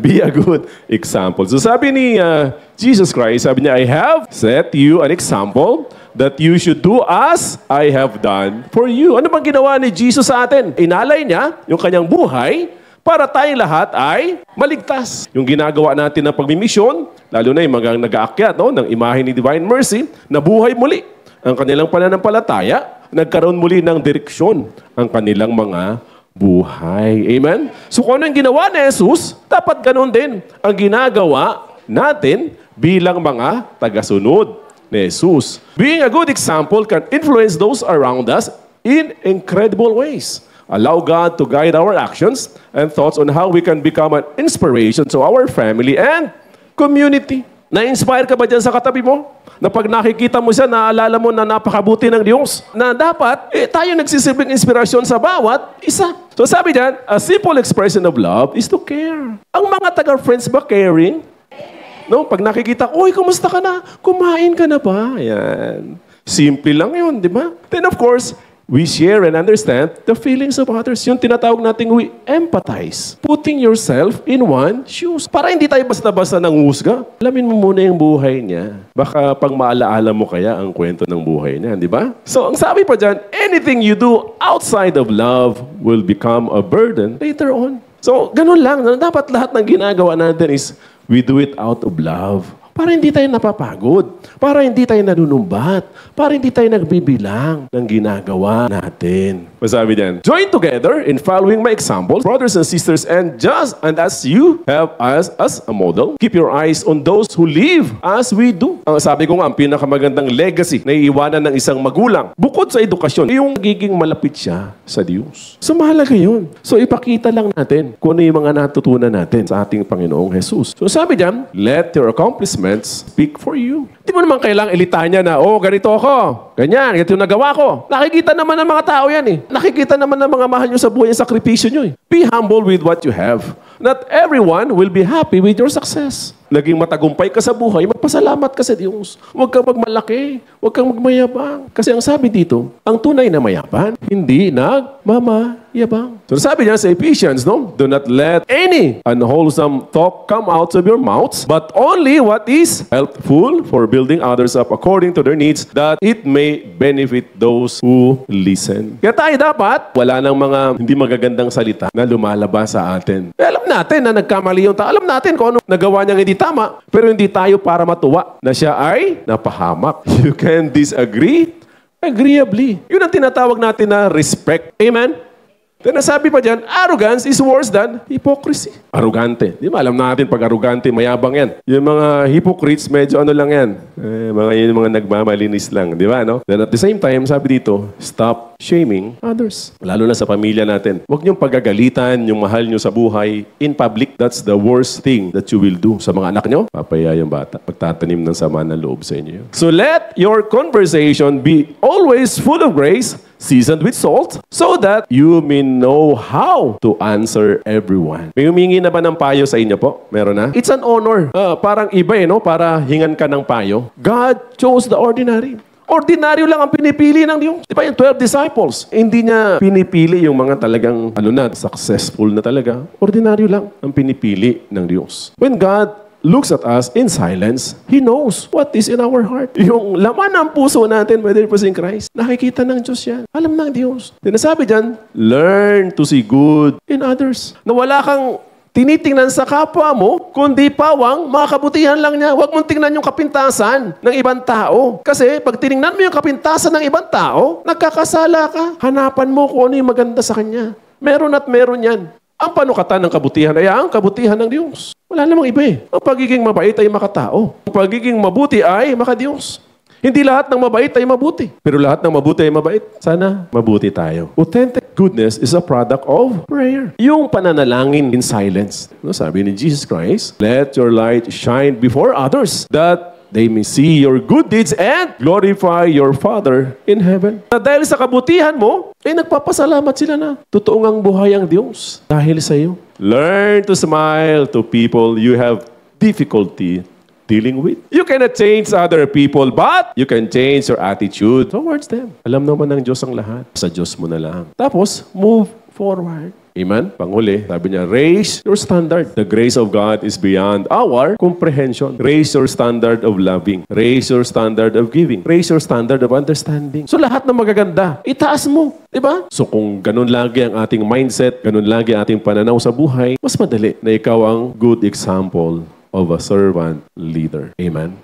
be a good example. So sabi ni Jesus Christ, sabi niya, I have set you an example that you should do as I have done for you. Ano bang ginawa ni Jesus sa atin? Inalay niya yung kanyang buhay para tayong lahat ay maligtas. Yung ginagawa natin ng pagmimisyon, lalo na yung mga nag-aakyat ng imahe ni Divine Mercy, nabuhay muli ang kanilang pananampalataya, nagkaroon muli ng direksyon ang kanilang mga buhay. Amen? So kung ano yung ginawa ni Jesus, dapat ganun din ang ginagawa natin bilang mga tagasunod ni Jesus. Being a good example can influence those around us in incredible ways. Allow God to guide our actions and thoughts on how we can become an inspiration to our family and community. Na-inspire ka ba dyan sa katabi mo? Na pag nakikita mo siya, naalala mo na napakabuti ng Diyos. Na dapat, tayo nagsisilbing inspirasyon sa bawat isa. So sabi dyan, a simple expression of love is to care. Ang mga taga-friends ba caring? No? Pag nakikita, uy, kumusta ka na? Kumain ka na ba? Ayan. Simple lang yun, di ba? Then of course, we share and understand the feelings of others. Yung tinatawag natin, we empathize. Putting yourself in one's shoes. Para hindi tayo basta-basta nangusga. Alamin mo muna yung buhay niya. Baka pag maalaala mo kaya ang kwento ng buhay niya, di ba? So, ang sabi pa dyan, anything you do outside of love will become a burden later on. So, ganun lang. Dapat lahat ng ginagawa natin is we do it out of love. Para hindi tayo napapagod. Para hindi tayo nanunumbat. Para hindi tayo nagbibilang ng ginagawa natin. Masabi diyan, join together in following my examples, brothers and sisters, and as you have us as a model, keep your eyes on those who live as we do. Ang sabi ko nga, ang pinakamagandang legacy na iiwanan ng isang magulang, bukod sa edukasyon, yung nagiging malapit siya sa Diyos. So mahalaga yun. So ipakita lang natin kung ano yung mga natutunan natin sa ating Panginoong Jesus. So sabi diyan, let your accomplishments speak for you. Di mo naman kailangang ilitanya na, oh, ganito ako. Ganyan, ganito yung nagawa ko. Nakikita naman ng mga tao yan eh. Nakikita naman ng mga mahal nyo sa buhay yung sakripisyo nyo eh. Be humble with what you have. Not everyone will be happy with your success. Naging matagumpay ka sa buhay, magpasalamat ka sa Diyos. Huwag kang magmalaki. Huwag kang magmayabang. Kasi ang sabi dito, ang tunay na mayaban, hindi nagmamayabang. So sabi niya sa Ephesians, no? Do not let any unwholesome talk come out of your mouths, but only what is helpful for building others up according to their needs, that it may benefit those who listen. Kaya tayo dapat, wala nang mga hindi magagandang salita na lumalabas sa atin. Alam natin na nagkamali yung tao. Alam natin kung ano nagawa niyang hindi tama, pero hindi tayo para matuwa na siya ay napahamak. You can disagree agreeably. Yun ang tinatawag natin na respect. Amen? Then nasabi pa dyan, arrogance is worse than hypocrisy. Arrogante. Di ba? Alam natin pag arrogante, mayabang yan. Yung mga hypocrites, medyo ano lang yan. Yung mga nagmamalinis lang. Di ba? No? Then at the same time, sabi dito, stop shaming others. Lalo na sa pamilya natin. Huwag niyong pagagalitan yung mahal niyo sa buhay in public. That's the worst thing that you will do sa mga anak niyo. Papaya yung bata. Pagtatanim ng sama ng loob sa inyo. So let your conversation be always full of grace, seasoned with salt, so that you may know how to answer everyone. May humingi na ba ng payo sa inyo po? Meron na? It's an honor. Parang iba no? Para hingan ka ng payo. God chose the ordinary. Ordinaryo lang ang pinipili ng Diyos. Di ba yung 12 disciples? Hindi niya pinipili yung mga talagang, successful na talaga. Ordinaryo lang ang pinipili ng Diyos. When God looks at us in silence, He knows what is in our heart. Yung laman ng puso natin, whether it was in Christ, nakikita ng Diyos yan. Alam ng Diyos. Sinasabi dyan, learn to see good in others. Na wala kang tinitingnan sa kapwa mo, kundi pawang, mga kabutihan lang niya. Huwag mong tingnan yung kapintasan ng ibang tao. Kasi pag tinignan mo yung kapintasan ng ibang tao, nagkakasala ka. Hanapan mo kung ano yung maganda sa kanya. Meron at meron yan. Ang panukatan ng kabutihan ay ang kabutihan ng Diyos. Wala namang iba eh. Ang pagiging mabait ay makatao. Ang pagiging mabuti ay makadiyos. Hindi lahat ng mabait ay mabuti. Pero lahat ng mabuti ay mabait. Sana mabuti tayo. Authentic goodness is a product of prayer. Yung pananalangin in silence. Sabi ni Jesus Christ, let your light shine before others, that they may see your good deeds and glorify your Father in heaven. Na dahil sa kabutihan mo, ay nagpapasalamat sila na totoong ang buhay ang Diyos dahil sa iyo. Learn to smile to people you have difficulty dealing with. You cannot change other people, but you can change your attitude towards them. Alam naman ng Diyos ang lahat. Sa Diyos mo na lang. Tapos, move forward. Amen? Panghuli, sabi niya, raise your standard. The grace of God is beyond our comprehension. Raise your standard of loving. Raise your standard of giving. Raise your standard of understanding. So lahat ng magaganda, itaas mo. Diba? So kung ganun lagi ang ating mindset, ganun lagi ating pananaw sa buhay, mas madali na ikaw ang good example of a servant leader. Amen?